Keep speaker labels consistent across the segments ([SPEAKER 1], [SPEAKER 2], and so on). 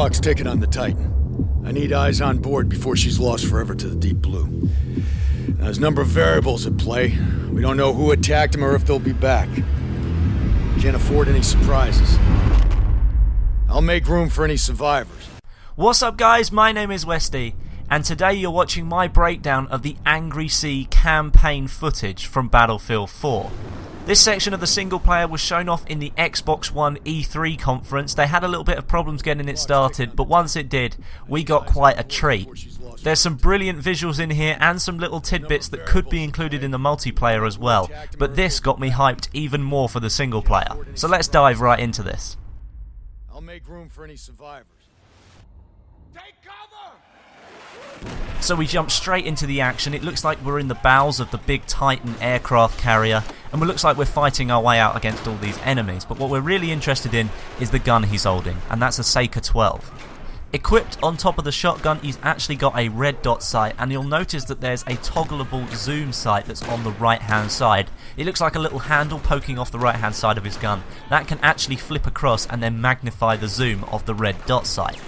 [SPEAKER 1] clock's ticking on the Titan. I need eyes on board before she's lost forever to the deep blue. Now, there's a number of variables at play. We don't know who attacked them or if they'll be back. Can't afford any surprises. I'll make room for any survivors.
[SPEAKER 2] What's up, guys? My name is Westy, and today you're watching my breakdown of the Angry Sea campaign footage from Battlefield 4. This section of the single player was shown off in the Xbox One E3 conference. They had a little bit of problems getting it started, but once it did, we got quite a treat. There's some brilliant visuals in here and some little tidbits that could be included in the multiplayer as well, but this got me hyped even more for the single player. So let's dive right into this.
[SPEAKER 1] I'll make room for any survivors. Take cover!
[SPEAKER 2] So we jump straight into the action. It looks like we're in the bowels of the big Titan aircraft carrier, and it looks like we're fighting our way out against all these enemies. But what we're really interested in is the gun he's holding, and that's a AK5. Equipped on top of the shotgun, he's actually got a red dot sight, and you'll notice that there's a toggleable zoom sight that's on the right hand side. It looks like a little handle poking off the right hand side of his gun. That can actually flip across and then magnify the zoom of the red dot sight.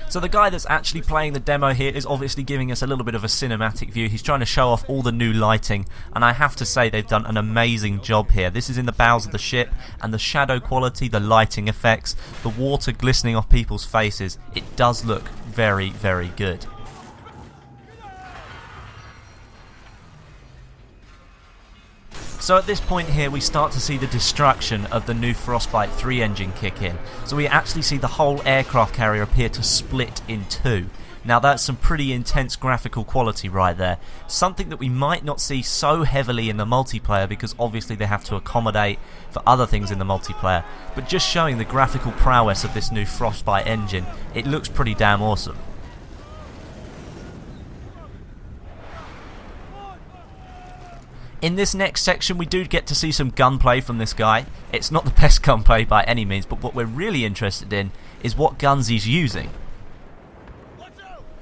[SPEAKER 2] So the guy that's actually playing the demo here is obviously giving us a little bit of a cinematic view. He's trying to show off all the new lighting, and I have to say they've done an amazing job here. This is in the bowels of the ship, and the shadow quality, the lighting effects, the water glistening off people's faces, it does look very, very good. So at this point here we start to see the destruction of the new Frostbite 3 engine kick in. So we actually see the whole aircraft carrier appear to split in two. Now that's some pretty intense graphical quality right there. Something that we might not see so heavily in the multiplayer because obviously they have to accommodate for other things in the multiplayer. But just showing the graphical prowess of this new Frostbite engine, it looks pretty damn awesome. In this next section we do get to see some gunplay from this guy. It's not the best gunplay by any means, but what we're really interested in is what guns he's using.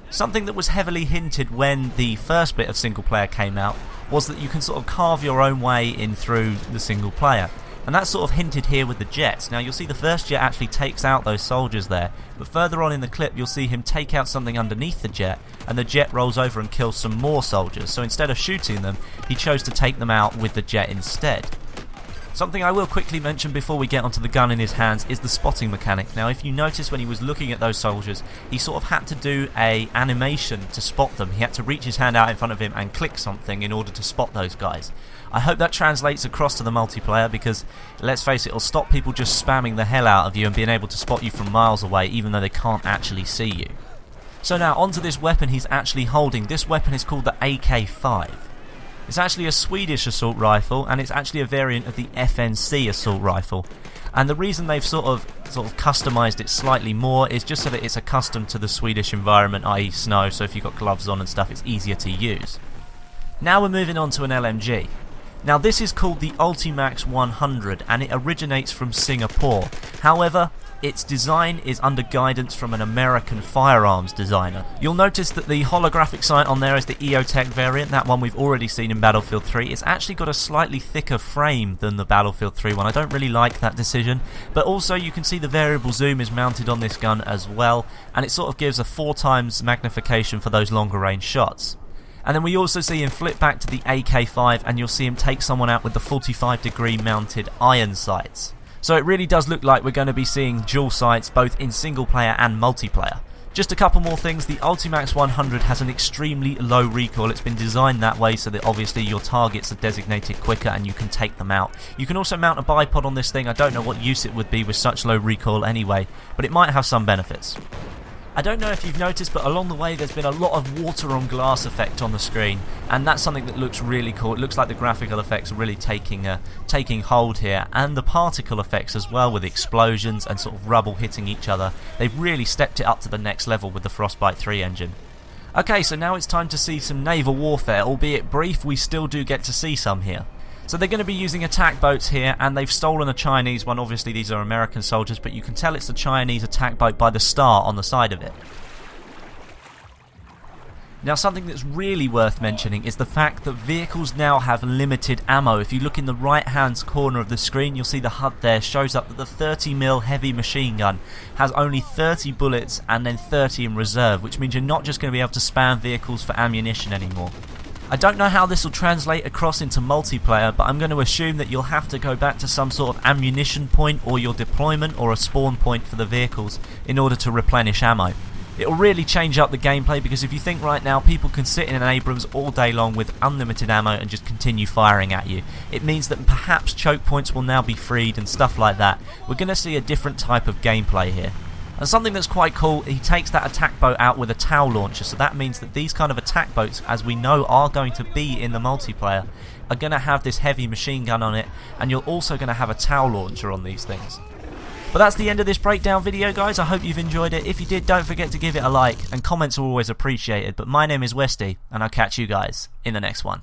[SPEAKER 2] Something that was heavily hinted when the first bit of single player came out was that you can sort of carve your own way in through the single player. And that's sort of hinted here with the jets. Now you'll see the first jet actually takes out those soldiers there, but further on in the clip you'll see him take out something underneath the jet, and the jet rolls over and kills some more soldiers. So instead of shooting them, he chose to take them out with the jet instead. Something I will quickly mention before we get onto the gun in his hands is the spotting mechanic. Now if you notice when he was looking at those soldiers, he sort of had to do an animation to spot them. He had to reach his hand out in front of him and click something in order to spot those guys. I hope that translates across to the multiplayer because, let's face it, it'll stop people just spamming the hell out of you and being able to spot you from miles away even though they can't actually see you. So now onto this weapon he's actually holding. This weapon is called the AK5. It's actually a Swedish assault rifle, and it's actually a variant of the FNC assault rifle. And the reason they've sort of customized it slightly more is just so that it's accustomed to the Swedish environment, i.e. snow, so if you've got gloves on and stuff it's easier to use. Now we're moving on to an LMG. Now this is called the Ultimax 100 and it originates from Singapore. However, its design is under guidance from an American firearms designer. You'll notice that the holographic sight on there is the EOTech variant, that one we've already seen in Battlefield 3. It's actually got a slightly thicker frame than the Battlefield 3 one. I don't really like that decision, but also you can see the variable zoom is mounted on this gun as well, and it sort of gives a 4 times magnification for those longer range shots. And then we also see him flip back to the AK5 and you'll see him take someone out with the 45-degree mounted iron sights. So it really does look like we're going to be seeing dual sights both in single player and multiplayer. Just a couple more things. The Ultimax 100 has an extremely low recoil. It's been designed that way so that obviously your targets are designated quicker and you can take them out. You can also mount a bipod on this thing. I don't know what use it would be with such low recoil anyway, but it might have some benefits. I don't know if you've noticed, but along the way there's been a lot of water on glass effect on the screen, and that's something that looks really cool. It looks like the graphical effects are really taking hold here, and the particle effects as well, with explosions and sort of rubble hitting each other. They've really stepped it up to the next level with the Frostbite 3 engine. Okay, so now it's time to see some naval warfare, albeit brief, we still do get to see some here. So they're going to be using attack boats here, and they've stolen a Chinese one. Obviously these are American soldiers, but you can tell it's the Chinese attack boat by the star on the side of it. Now something that's really worth mentioning is the fact that vehicles now have limited ammo. If you look in the right hand corner of the screen, you'll see the HUD there shows up that the 30mm heavy machine gun has only 30 bullets and then 30 in reserve, which means you're not just going to be able to spam vehicles for ammunition anymore. I don't know how this will translate across into multiplayer, but I'm going to assume that you'll have to go back to some sort of ammunition point or your deployment or a spawn point for the vehicles in order to replenish ammo. It'll really change up the gameplay, because if you think right now, people can sit in an Abrams all day long with unlimited ammo and just continue firing at you. It means that perhaps choke points will now be freed and stuff like that. We're going to see a different type of gameplay here. And something that's quite cool, he takes that attack boat out with a TOW launcher, so that means that these kind of attack boats, as we know are going to be in the multiplayer, are going to have this heavy machine gun on it, and you're also going to have a TOW launcher on these things. But that's the end of this breakdown video, guys. I hope you've enjoyed it. If you did, don't forget to give it a like, and comments are always appreciated. But my name is Westy, and I'll catch you guys in the next one.